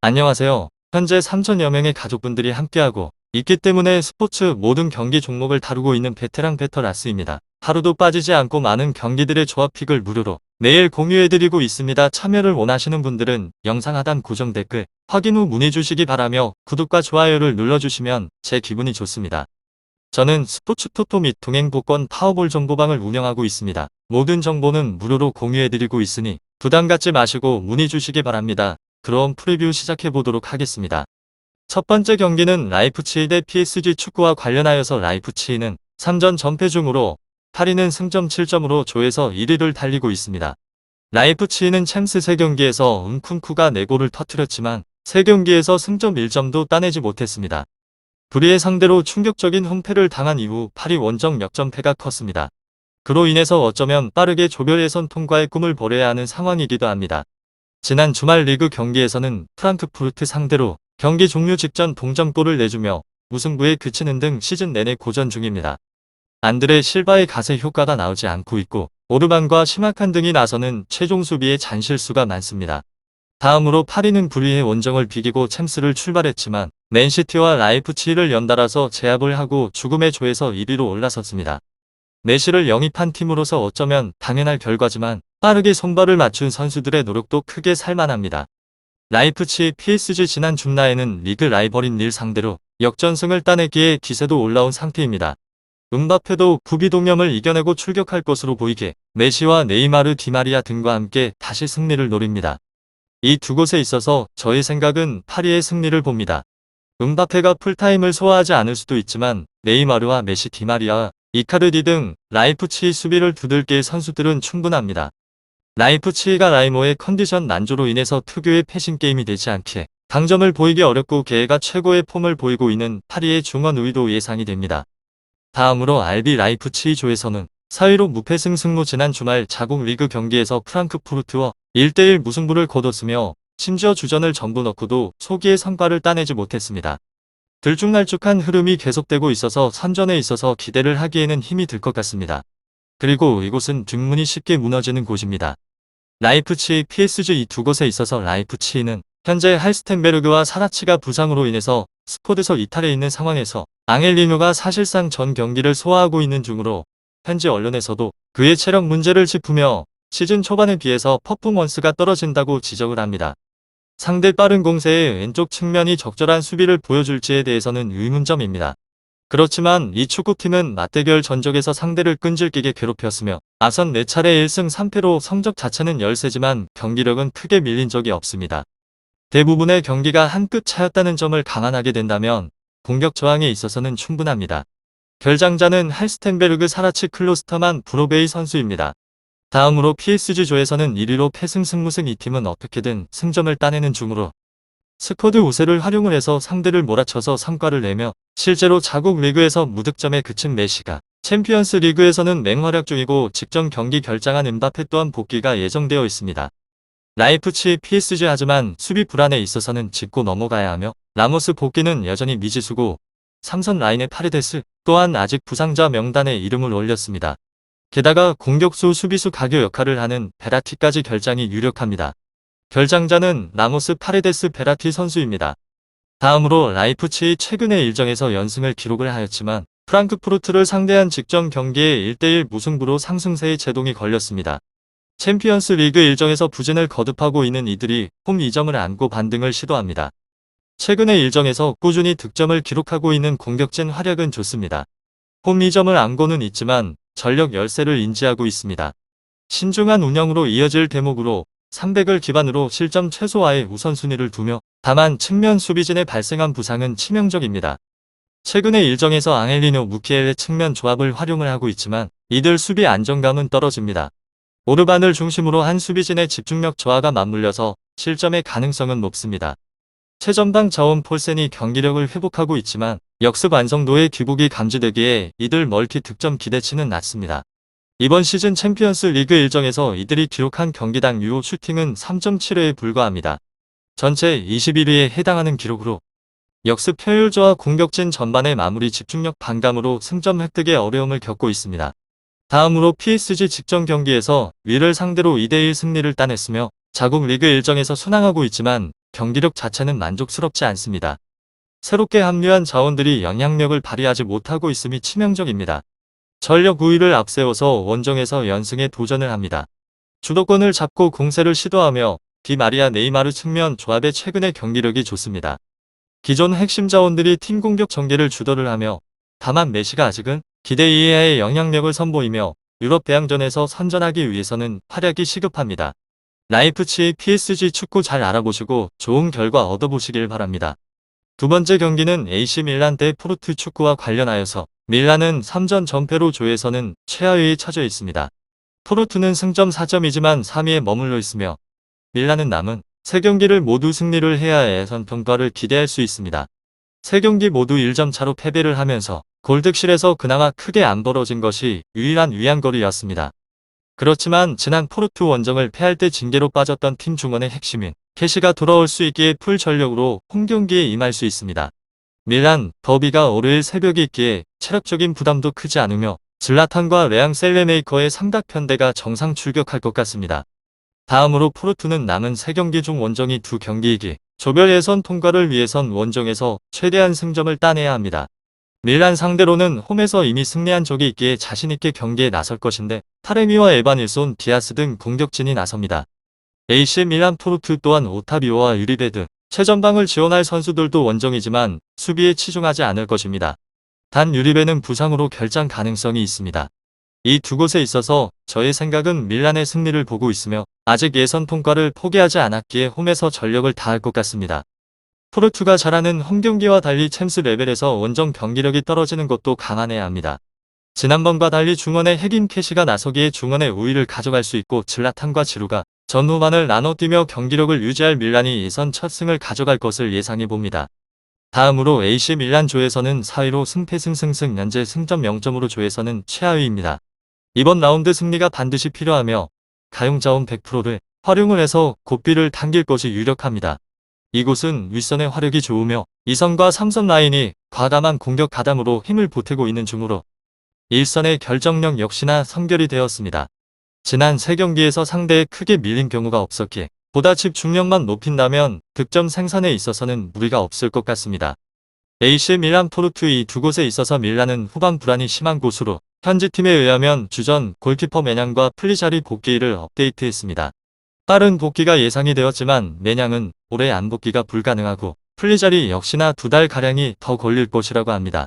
안녕하세요. 현재 3천여 명의 가족분들이 함께하고 있기 때문에 스포츠 모든 경기 종목을 다루고 있는 베테랑 배터라스입니다. 하루도 빠지지 않고 많은 경기들의 조합픽을 무료로 매일 공유해드리고 있습니다. 참여를 원하시는 분들은 영상 하단 고정 댓글 확인 후 문의주시기 바라며 구독과 좋아요를 눌러주시면 제 기분이 좋습니다. 저는 스포츠 토토 및 동행복권 파워볼 정보방을 운영하고 있습니다. 모든 정보는 무료로 공유해드리고 있으니 부담 갖지 마시고 문의주시기 바랍니다. 그럼 프리뷰 시작해보도록 하겠습니다. 첫 번째 경기는 라이프치히 대 PSG 축구와 관련하여서 라이프치히는 3전 전패 중으로 파리는 승점 7점으로 조에서 1위를 달리고 있습니다. 라이프치히는 챔스 3경기에서 은쿤쿠가 4골을 터뜨렸지만 3경기에서 승점 1점도 따내지 못했습니다. 불의의 상대로 충격적인 흥패를 당한 이후 파리 원정 역전패가 컸습니다. 그로 인해서 어쩌면 빠르게 조별 예선 통과의 꿈을 버려야 하는 상황이기도 합니다. 지난 주말 리그 경기에서는 프랑크푸르트 상대로 경기 종료 직전 동점골을 내주며 무승부에 그치는 등 시즌 내내 고전 중입니다. 안드레 실바의 가세 효과가 나오지 않고 있고 오르반과 심하칸 등이 나서는 최종 수비에 잔실수가 많습니다. 다음으로 파리는 불의의 원정을 비기고 챔스를 출발했지만 맨시티와 라이프치히를 연달아서 제압을 하고 죽음의 조에서 1위로 올라섰습니다. 메시를 영입한 팀으로서 어쩌면 당연할 결과지만 빠르게 손발을 맞춘 선수들의 노력도 크게 살만합니다. 라이프치히 PSG 지난 줌라에는 리그 라이벌인 릴 상대로 역전승을 따내기에 기세도 올라온 상태입니다. 음바페도 부비동염을 이겨내고 출격할 것으로 보이게 메시와 네이마르 디마리아 등과 함께 다시 승리를 노립니다. 이 두 곳에 있어서 저의 생각은 파리의 승리를 봅니다. 음바페가 풀타임을 소화하지 않을 수도 있지만 네이마르와 메시 디마리아, 이카르디 등 라이프치히 수비를 두들길 선수들은 충분합니다. 라이프치히가 라이모의 컨디션 난조로 인해서 특유의 패싱 게임이 되지 않게 강점을 보이기 어렵고 걔가 최고의 폼을 보이고 있는 파리의 중원 우위도 예상이 됩니다. 다음으로 RB 라이프치히 조에서는 4위로 무패승 승무 지난 주말 자국 리그 경기에서 프랑크푸르트와 1대1 무승부를 거뒀으며 심지어 주전을 전부 넣고도 소기의 성과를 따내지 못했습니다. 들쭉날쭉한 흐름이 계속되고 있어서 선전에 있어서 기대를 하기에는 힘이 들 것 같습니다. 그리고 이곳은 뒷문이 쉽게 무너지는 곳입니다. 라이프치히 PSG 이 두 곳에 있어서 라이프치히는 현재 할스텐베르그와 사라치가 부상으로 인해서 스쿼드석 이탈해 있는 상황에서 앙헬리뉴가 사실상 전 경기를 소화하고 있는 중으로 현지 언론에서도 그의 체력 문제를 짚으며 시즌 초반에 비해서 퍼포먼스가 떨어진다고 지적을 합니다. 상대 빠른 공세의 왼쪽 측면이 적절한 수비를 보여줄지에 대해서는 의문점입니다. 그렇지만 이 축구팀은 맞대결 전적에서 상대를 끈질기게 괴롭혔으며 앞선 4차례 1승 3패로 성적 자체는 열세지만 경기력은 크게 밀린 적이 없습니다. 대부분의 경기가 한 끗 차였다는 점을 감안하게 된다면 공격 저항에 있어서는 충분합니다. 결장자는 할스텐베르그 사라치 클로스터만 브로베이 선수입니다. 다음으로 PSG조에서는 1위로 패승 승무승 이 팀은 어떻게든 승점을 따내는 중으로 스쿼드 우세를 활용을 해서 상대를 몰아쳐서 성과를 내며 실제로 자국 리그에서 무득점에 그친 메시가 챔피언스 리그에서는 맹활약 중이고 직전 경기 결장한 음바페 또한 복귀가 예정되어 있습니다. 라이프치히 PSG 하지만 수비 불안에 있어서는 짚고 넘어가야 하며 라모스 복귀는 여전히 미지수고 삼선 라인의 파레데스 또한 아직 부상자 명단에 이름을 올렸습니다. 게다가 공격수 수비수 가교 역할을 하는 베라티까지 결장이 유력합니다. 결장자는 라모스 파레데스 베라티 선수입니다. 다음으로 라이프치히 최근의 일정에서 연승을 기록을 하였지만 프랑크푸르트를 상대한 직전 경기에 1대1 무승부로 상승세에 제동이 걸렸습니다. 챔피언스 리그 일정에서 부진을 거듭하고 있는 이들이 홈 2점을 안고 반등을 시도합니다. 최근의 일정에서 꾸준히 득점을 기록하고 있는 공격진 활약은 좋습니다. 홈 2점을 안고는 있지만 전력 열세를 인지하고 있습니다. 신중한 운영으로 이어질 대목으로 300을 기반으로 실점 최소화에 우선순위를 두며 다만 측면 수비진에 발생한 부상은 치명적입니다. 최근의 일정에서 앙헬리뇨 무키엘의 측면 조합을 활용을 하고 있지만 이들 수비 안정감은 떨어집니다. 오르반을 중심으로 한 수비진의 집중력 저하가 맞물려서 실점의 가능성은 높습니다. 최전방 자원 폴센이 경기력을 회복하고 있지만 역습 완성도의 기복이 감지되기에 이들 멀티 득점 기대치는 낮습니다. 이번 시즌 챔피언스 리그 일정에서 이들이 기록한 경기당 유효 슈팅은 3.7회에 불과합니다. 전체 21위에 해당하는 기록으로 역습 효율 저하 공격진 전반의 마무리 집중력 반감으로 승점 획득에 어려움을 겪고 있습니다. 다음으로 PSG 직전 경기에서 윌을 상대로 2대1 승리를 따냈으며 자국 리그 일정에서 순항하고 있지만 경기력 자체는 만족스럽지 않습니다. 새롭게 합류한 자원들이 영향력을 발휘하지 못하고 있음이 치명적입니다. 전력 우위를 앞세워서 원정에서 연승에 도전을 합니다. 주도권을 잡고 공세를 시도하며 디마리아 네이마르 측면 조합의 최근의 경기력이 좋습니다. 기존 핵심 자원들이 팀 공격 전개를 주도를 하며 다만 메시가 아직은 기대 이하의 영향력을 선보이며 유럽 대항전에서 선전하기 위해서는 활약이 시급합니다. 라이프치히 PSG 축구 잘 알아보시고 좋은 결과 얻어보시길 바랍니다. 두 번째 경기는 AC 밀란 대 포르투 축구와 관련하여서 밀란은 3전 전패로 조에서는 최하위에 처져 있습니다. 포르투는 승점 4점이지만 3위에 머물러 있으며 밀란은 남은 3경기를 모두 승리를 해야 예선 평가를 기대할 수 있습니다. 3경기 모두 1점 차로 패배를 하면서 골득실에서 그나마 크게 안 벌어진 것이 유일한 위안거리였습니다. 그렇지만 지난 포르투 원정을 패할 때 징계로 빠졌던 팀 중원의 핵심인 캐시가 돌아올 수 있기에 풀 전력으로 홈경기에 임할 수 있습니다. 밀란 더비가 월요일 새벽에 있기에 체력적인 부담도 크지 않으며 질라탄과 레앙 셀레메이커의 삼각편대가 정상 출격할 것 같습니다. 다음으로 포르투는 남은 3경기 중 원정이 2경기이기 조별 예선 통과를 위해선 원정에서 최대한 승점을 따내야 합니다. 밀란 상대로는 홈에서 이미 승리한 적이 있기에 자신있게 경기에 나설 것인데 타레미와 에바닐손, 디아스 등 공격진이 나섭니다. AC 밀란 포르투 또한 오타비오와 유리베 등 최전방을 지원할 선수들도 원정이지만 수비에 치중하지 않을 것입니다. 단 유리베는 부상으로 결장 가능성이 있습니다. 이 두 곳에 있어서 저의 생각은 밀란의 승리를 보고 있으며 아직 예선 통과를 포기하지 않았기에 홈에서 전력을 다할 것 같습니다. 포르투가 잘하는 홈경기와 달리 챔스 레벨에서 원정 경기력이 떨어지는 것도 감안해야 합니다. 지난번과 달리 중원의 핵인 캐시가 나서기에 중원의 우위를 가져갈 수 있고 질라탄과 지루가 전후반을 나눠 뛰며 경기력을 유지할 밀란이 예선 첫 승을 가져갈 것을 예상해봅니다. 다음으로 AC 밀란 조에서는 4위로 승패승승승 현재 승점 0점으로 조에서는 최하위입니다. 이번 라운드 승리가 반드시 필요하며 가용자원 100%를 활용을 해서 고삐를 당길 것이 유력합니다. 이곳은 윗선의 화력이 좋으며 2선과 3선 라인이 과감한 공격 가담으로 힘을 보태고 있는 중으로 1선의 결정력 역시나 선결이 되었습니다. 지난 3경기에서 상대에 크게 밀린 경우가 없었기에 보다 집중력만 높인다면 득점 생산에 있어서는 무리가 없을 것 같습니다. AC 밀란 포르투 이 두 곳에 있어서 밀란은 후반 불안이 심한 곳으로 현지 팀에 의하면 주전 골키퍼 메냥과 플리자리 복귀를 업데이트했습니다. 빠른 복귀가 예상이 되었지만 메냥은 올해 안 복귀가 불가능하고 플리자리 역시나 2달가량이 더 걸릴 것이라고 합니다.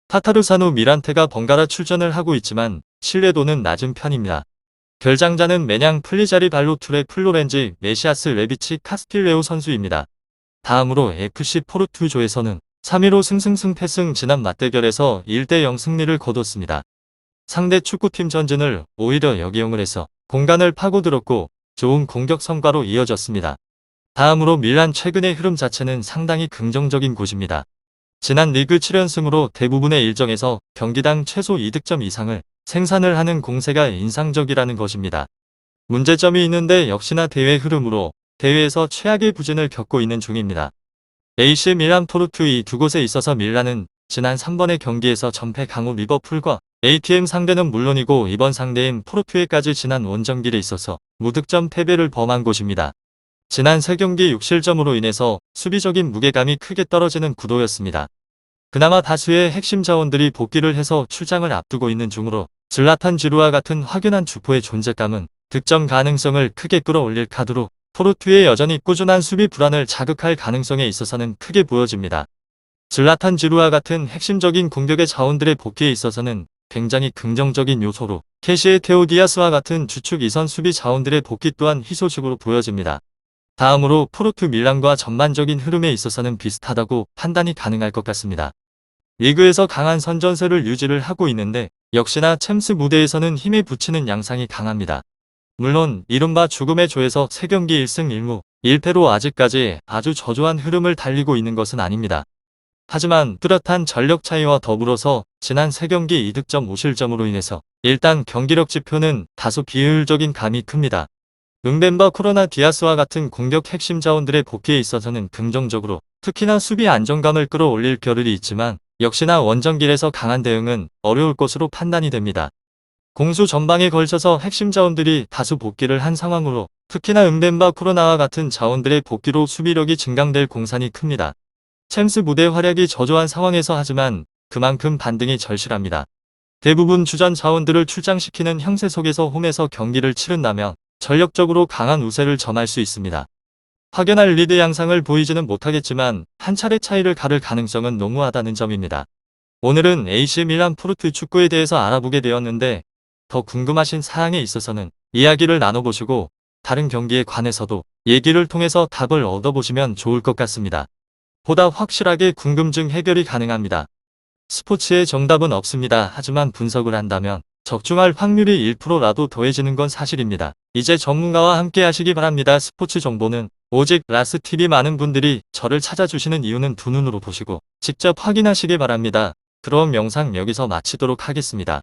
타타르사누 미란테가 번갈아 출전을 하고 있지만 신뢰도는 낮은 편입니다. 결장자는 메냥 플리자리 발로투레 플로렌지 메시아스 레비치 카스틸레오 선수입니다. 다음으로 FC 포르투조에서는 3위로 승승승패승 지난 맞대결에서 1대0 승리를 거뒀습니다. 상대 축구팀 전진을 오히려 역이용을 해서 공간을 파고들었고 좋은 공격 성과로 이어졌습니다. 다음으로 밀란 최근의 흐름 자체는 상당히 긍정적인 곳입니다. 지난 리그 7연승으로 대부분의 일정에서 경기당 최소 2득점 이상을 생산을 하는 공세가 인상적이라는 것입니다. 문제점이 있는데 역시나 대회 흐름으로 대회에서 최악의 부진을 겪고 있는 중입니다. AC 밀란 포르투 이 두 곳에 있어서 밀란은 지난 3번의 경기에서 전패 강호 리버풀과 ATM 상대는 물론이고 이번 상대인 포르투에까지 지난 원정길에 있어서 무득점 패배를 범한 곳입니다. 지난 3경기 6실점으로 인해서 수비적인 무게감이 크게 떨어지는 구도였습니다. 그나마 다수의 핵심 자원들이 복귀를 해서 출장을 앞두고 있는 중으로 질라탄 지루와 같은 확연한 주포의 존재감은 득점 가능성을 크게 끌어올릴 카드로 포르투의 여전히 꾸준한 수비 불안을 자극할 가능성에 있어서는 크게 보여집니다. 질라탄 지루와 같은 핵심적인 공격의 자원들의 복귀에 있어서는 굉장히 긍정적인 요소로 캐시의 테오 디아스와 같은 주축 2선 수비 자원들의 복귀 또한 희소식으로 보여집니다. 다음으로 포르투 밀란과 전반적인 흐름에 있어서는 비슷하다고 판단이 가능할 것 같습니다. 리그에서 강한 선전세를 유지를 하고 있는데 역시나 챔스 무대에서는 힘에 부치는 양상이 강합니다. 물론 이른바 죽음의 조에서 3경기 1승 1무 1패로 아직까지 아주 저조한 흐름을 달리고 있는 것은 아닙니다. 하지만 뚜렷한 전력 차이와 더불어서 지난 3경기 2득점 5실점으로 인해서 일단 경기력 지표는 다소 비효율적인 감이 큽니다. 응벤바 코로나 디아스와 같은 공격 핵심 자원들의 복귀에 있어서는 긍정적으로 특히나 수비 안정감을 끌어올릴 겨를이 있지만 역시나 원정길에서 강한 대응은 어려울 것으로 판단이 됩니다. 공수 전방에 걸쳐서 핵심 자원들이 다수 복귀를 한 상황으로 특히나 응덴바 코로나와 같은 자원들의 복귀로 수비력이 증강될 공산이 큽니다. 챔스 무대 활약이 저조한 상황에서 하지만 그만큼 반등이 절실합니다. 대부분 주전 자원들을 출장시키는 형세 속에서 홈에서 경기를 치른다면 전력적으로 강한 우세를 점할 수 있습니다. 확연할 리드 양상을 보이지는 못하겠지만 한 차례 차이를 가를 가능성은 농후하다는 점입니다. 오늘은 AC 밀란 포르투 축구에 대해서 알아보게 되었는데 더 궁금하신 사항에 있어서는 이야기를 나눠보시고 다른 경기에 관해서도 얘기를 통해서 답을 얻어보시면 좋을 것 같습니다. 보다 확실하게 궁금증 해결이 가능합니다. 스포츠의 정답은 없습니다. 하지만 분석을 한다면 적중할 확률이 1%라도 더해지는 건 사실입니다. 이제 전문가와 함께 하시기 바랍니다. 스포츠 정보는 오직 라스TV. 많은 분들이 저를 찾아주시는 이유는 두 눈으로 보시고 직접 확인하시기 바랍니다. 그럼 영상 여기서 마치도록 하겠습니다.